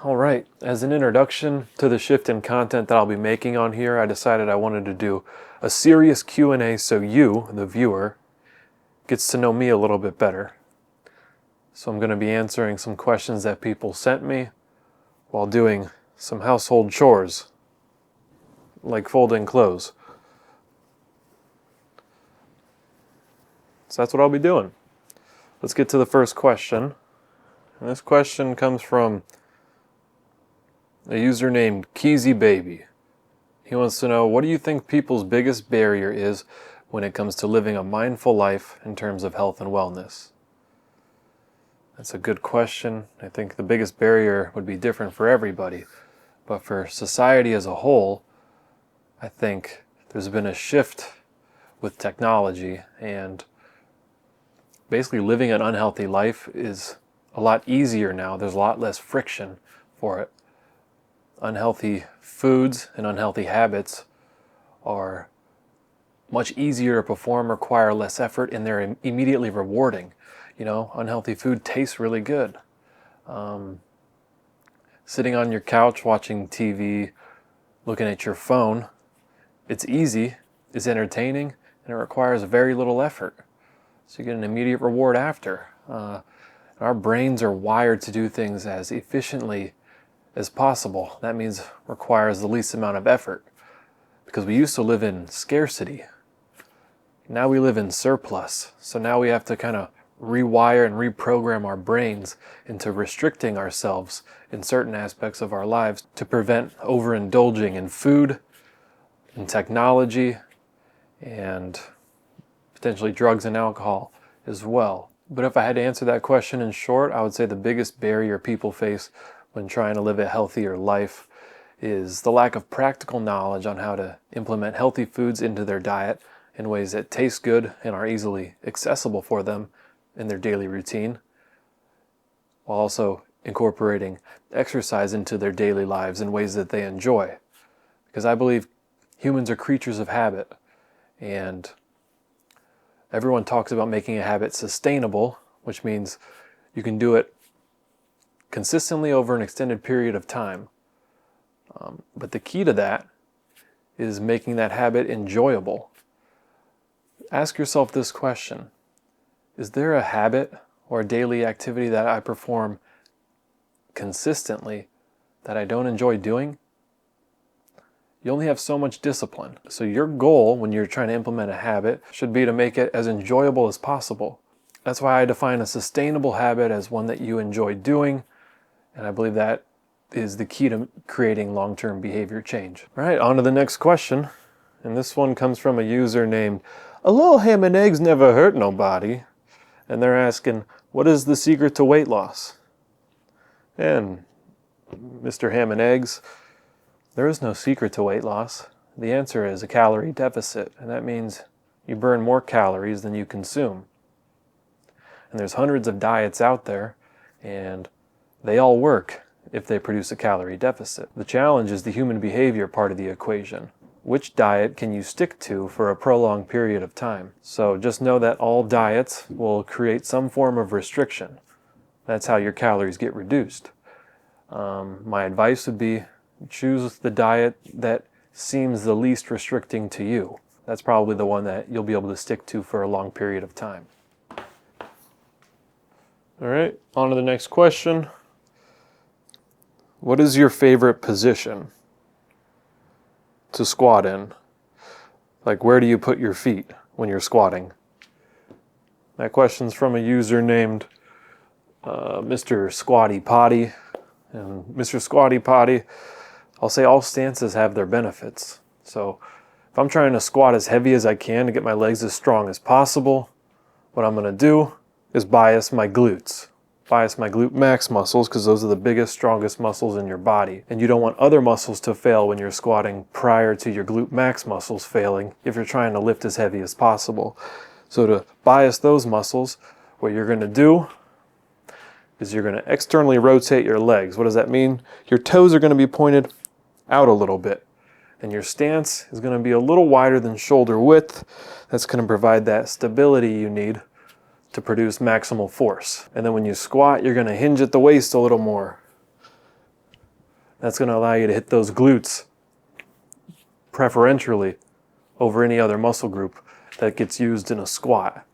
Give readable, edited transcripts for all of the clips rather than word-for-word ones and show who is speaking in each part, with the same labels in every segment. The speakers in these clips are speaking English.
Speaker 1: All right, as an introduction to the shift in content that I'll be making on here, I decided I wanted to do a serious Q&A so you, the viewer, gets to know me a little bit better. So I'm going to be answering some questions that people sent me while doing some household chores, like folding clothes. So that's what I'll be doing. Let's get to the first question. And this question comes from a user named Keezy Baby. He wants to know, what do you think people's biggest barrier is when it comes to living a mindful life in terms of health and wellness? That's a good question. I think the biggest barrier would be different for everybody. But for society as a whole, I think there's been a shift with technology, and basically living an unhealthy life is a lot easier now. There's a lot less friction for it. Unhealthy foods and unhealthy habits are much easier to perform, require less effort, and they're immediately rewarding. You know, unhealthy food tastes really good. Sitting on your couch watching TV, looking at your phone, it's easy, it's entertaining, and it requires very little effort. So you get an immediate reward after. Our brains are wired to do things as efficiently as possible. That means requires the least amount of effort, because we used to live in scarcity. Now we live in surplus. So now we have to kind of rewire and reprogram our brains into restricting ourselves in certain aspects of our lives to prevent overindulging in food, in technology, and potentially drugs and alcohol as well. But if I had to answer that question in short, I would say the biggest barrier people face when trying to live a healthier life is the lack of practical knowledge on how to implement healthy foods into their diet in ways that taste good and are easily accessible for them in their daily routine, while also incorporating exercise into their daily lives in ways that they enjoy. Because I believe humans are creatures of habit, and everyone talks about making a habit sustainable, which means you can do it consistently over an extended period of time. But the key to that is making that habit enjoyable. Ask yourself this question: is there a habit or a daily activity that I perform consistently that I don't enjoy doing? You only have so much discipline. So your goal when you're trying to implement a habit should be to make it as enjoyable as possible. That's why I define a sustainable habit as one that you enjoy doing, and I believe that is the key to creating long-term behavior change. All right, on to the next question. And this one comes from a user named A Little Ham and Eggs Never Hurt Nobody. And they're asking, what is the secret to weight loss? And Mr. Ham and Eggs, there is no secret to weight loss. The answer is a calorie deficit, and that means you burn more calories than you consume. And there's hundreds of diets out there, and they all work if they produce a calorie deficit. The challenge is the human behavior part of the equation. Which diet can you stick to for a prolonged period of time? So just know that all diets will create some form of restriction. That's how your calories get reduced. My advice would be choose the diet that seems the least restricting to you. That's probably the one that you'll be able to stick to for a long period of time. All right, on to the next question. What is your favorite position to squat in? Like, where do you put your feet when you're squatting? That question's from a user named Mr. Squatty Potty. And Mr. Squatty Potty, I'll say all stances have their benefits. So if I'm trying to squat as heavy as I can to get my legs as strong as possible, what I'm going to do is bias my glutes. Bias my glute max muscles, because those are the biggest, strongest muscles in your body. And you don't want other muscles to fail when you're squatting prior to your glute max muscles failing if you're trying to lift as heavy as possible. So to bias those muscles, what you're going to do is you're going to externally rotate your legs. What does that mean? Your toes are going to be pointed out a little bit, and your stance is going to be a little wider than shoulder width. That's going to provide that stability you need to produce maximal force. And then when you squat, you're going to hinge at the waist a little more. That's going to allow you to hit those glutes preferentially over any other muscle group that gets used in a squat.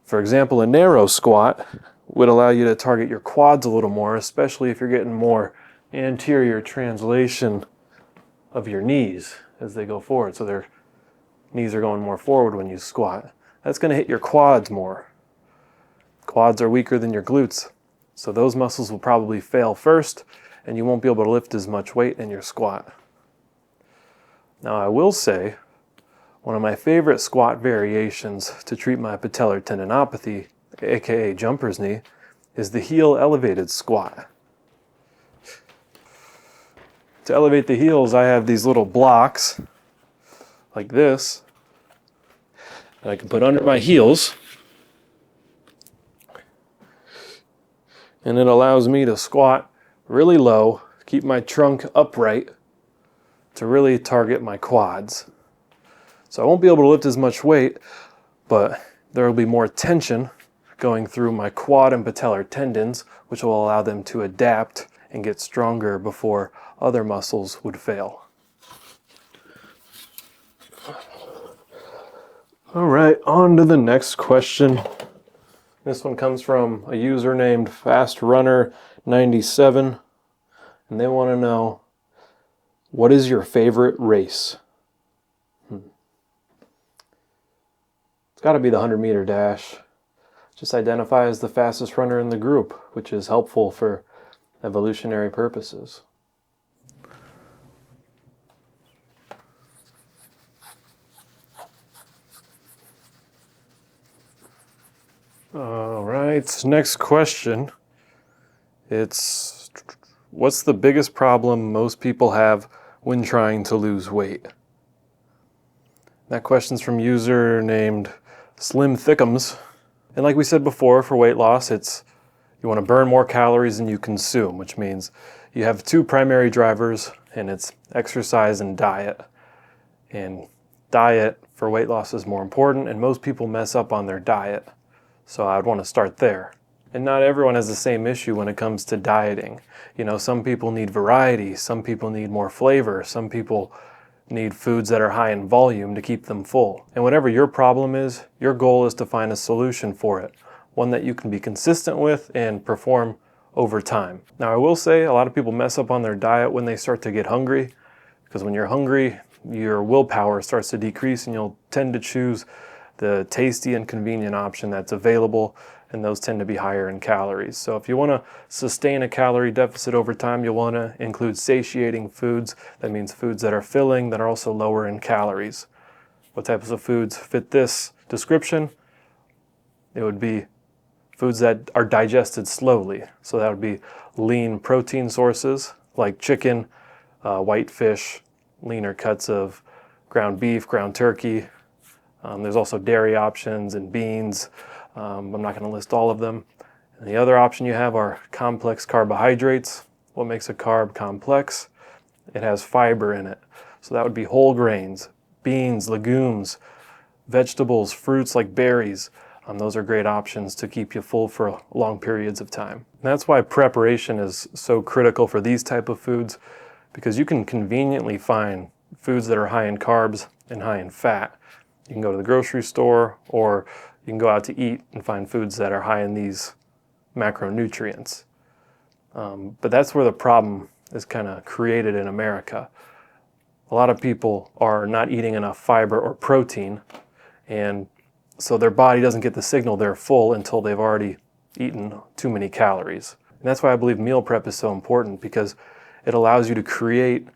Speaker 1: For example, a narrow squat would allow you to target your quads a little more, especially if you're getting more anterior translation of your knees as they go forward. So their knees are going more forward when you squat. That's going to hit your quads more. Quads are weaker than your glutes, so those muscles will probably fail first, and you won't be able to lift as much weight in your squat. Now, I will say, one of my favorite squat variations to treat my patellar tendinopathy, aka jumper's knee, is the heel elevated squat. To elevate the heels, I have these little blocks, like this, that I can put under my heels, and it allows me to squat really low, keep my trunk upright, to really target my quads. So I won't be able to lift as much weight, but there will be more tension going through my quad and patellar tendons, which will allow them to adapt and get stronger before other muscles would fail. All right, on to the next question. This one comes from a user named FastRunner97, and they want to know, what is your favorite race? It's got to be the 100-meter dash. Just identify as the fastest runner in the group, which is helpful for evolutionary purposes. All right, next question. It's, what's the biggest problem most people have when trying to lose weight? That question's from a user named Slim Thickums. And like we said before, for weight loss, it's you want to burn more calories than you consume, which means you have two primary drivers, and it's exercise and diet. And diet for weight loss is more important, and most people mess up on their diet. So I'd want to start there. And not everyone has the same issue when it comes to dieting. You know, some people need variety, some people need more flavor, some people need foods that are high in volume to keep them full. And whatever your problem is, your goal is to find a solution for it, one that you can be consistent with and perform over time. Now, I will say a lot of people mess up on their diet when they start to get hungry, because when you're hungry, your willpower starts to decrease and you'll tend to choose the tasty and convenient option that's available, and those tend to be higher in calories. So if you want to sustain a calorie deficit over time, you'll want to include satiating foods. That means foods that are filling, that are also lower in calories. What types of foods fit this description? It would be foods that are digested slowly. So that would be lean protein sources like chicken, white fish, leaner cuts of ground beef, ground turkey. There's also dairy options and beans. I'm not going to list all of them. And the other option you have are complex carbohydrates. What makes a carb complex? It has fiber in it. So that would be whole grains, beans, legumes, vegetables, fruits like berries. Those are great options to keep you full for long periods of time. And that's why preparation is so critical for these type of foods, because you can conveniently find foods that are high in carbs and high in fat. You can go to the grocery store, or you can go out to eat and find foods that are high in these macronutrients. But that's where the problem is kind of created in America. A lot of people are not eating enough fiber or protein, and so their body doesn't get the signal they're full until they've already eaten too many calories. And that's why I believe meal prep is so important, because it allows you to create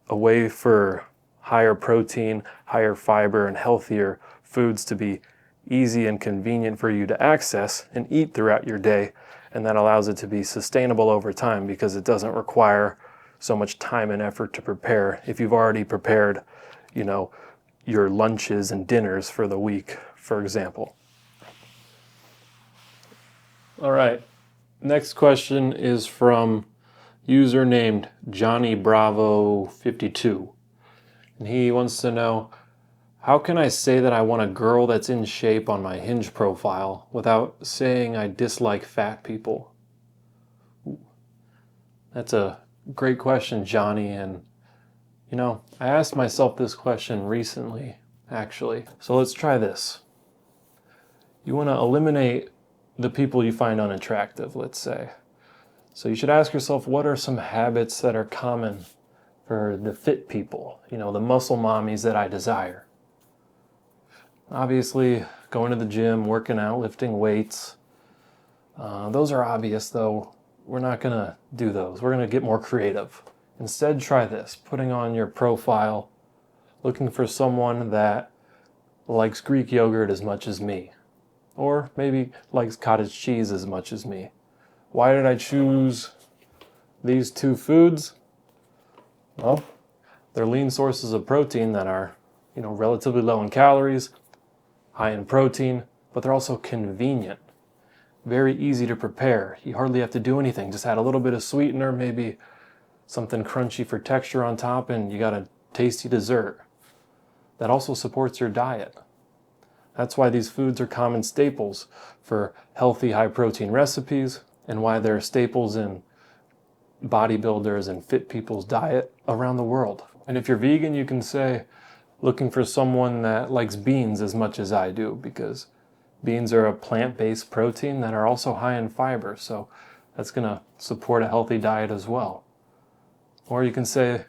Speaker 1: a way for higher protein, higher fiber, and healthier foods to be easy and convenient for you to access and eat throughout your day. And that allows it to be sustainable over time, because it doesn't require so much time and effort to prepare if you've already prepared, you know, your lunches and dinners for the week, for example. All right, next question is from user named Johnny Bravo 52. And he wants to know, how can I say that I want a girl that's in shape on my Hinge profile without saying I dislike fat people? That's a Great question, Johnny. And I asked myself this question recently, actually. So let's try this. You want to eliminate the people you find unattractive, let's say. So you should ask yourself, what are some habits that are common for the fit people, the muscle mommies that I desire? Obviously, going to the gym, working out, lifting weights. Those are obvious, though. We're not going to do those. We're going to get more creative. Instead, try this, putting on your profile, looking for someone that likes Greek yogurt as much as me, or maybe likes cottage cheese as much as me. Why did I choose these two foods? Well, they're lean sources of protein that are, relatively low in calories, high in protein, but they're also convenient. Very easy to prepare. You hardly have to do anything. Just add a little bit of sweetener, maybe something crunchy for texture on top, and you got a tasty dessert. That also supports your diet. That's why these foods are common staples for healthy, high-protein recipes, and why they're staples in bodybuilders and fit people's diet around the world. And if you're vegan, you can say, looking for someone that likes beans as much as I do, because beans are a plant-based protein that are also high in fiber, so that's going to support a healthy diet as well. Or you can say,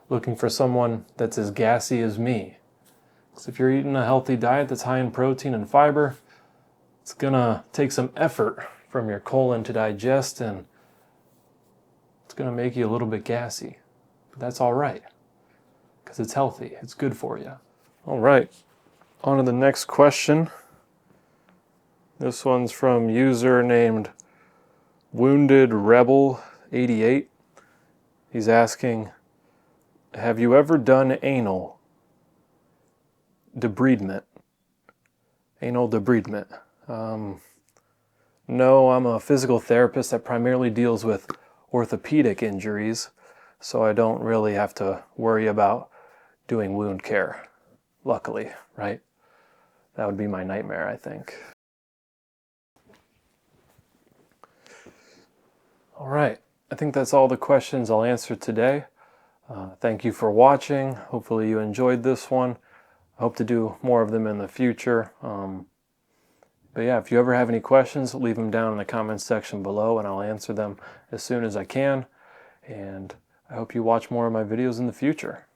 Speaker 1: looking for someone that's as gassy as me. Because if you're eating a healthy diet that's high in protein and fiber, it's going to take some effort from your colon to digest, and it's going to make you a little bit gassy. But that's all right, because it's healthy. It's good for you. All right, on to the next question. This one's from user named Wounded Rebel 88. He's asking, have you ever done anal debridement? Anal debridement. No, I'm a physical therapist that primarily deals with orthopedic injuries, so I don't really have to worry about doing wound care. Luckily, right? That would be my nightmare, I think. All right, I think that's all the questions I'll answer today. Thank you for watching. Hopefully you enjoyed this one. I hope to do more of them in the future. But yeah, if you ever have any questions, leave them down in the comments section below and I'll answer them as soon as I can. And I hope you watch more of my videos in the future.